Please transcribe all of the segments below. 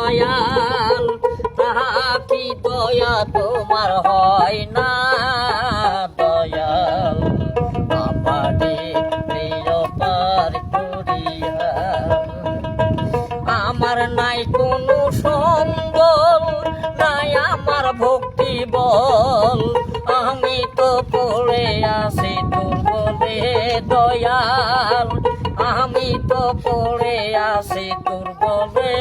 দয়াল, তাহা কি দয়া তোমার হয় না দয়াল? আমারে প্রিয় পার করিয়া, আমার নাই কোনো সম্বল, নাই আমার ভক্তি বল, আমি তো পড়ে আছি দুর্বলে দয়াল, আমি তো পড়ে আছি দুর্বলে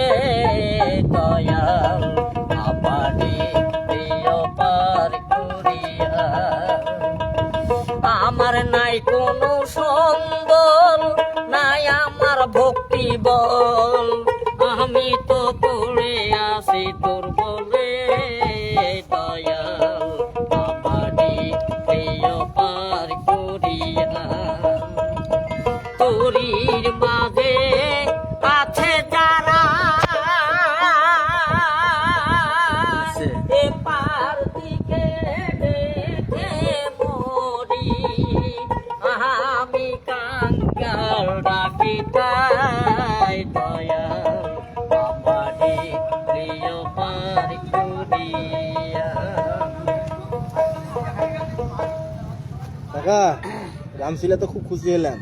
দয়াল, আমারে প্রিয় পার করিয়া। আমার নাই কোনো সম্বল, নাই আমার ভক্তি বল, আমি তো পড়ে আছি দুর্বলে দয়াল, আমারে প্রিয় পার করিয়া। তোরির মাঝে আছে যারা এপার দিকে দেখে মরি, আমি কাঙ্গাল ডাকি তাই দয়াল, আমারে প্রিয় পার করিয়া। কাকা রামশিলা তো খুব খুশি হলাম।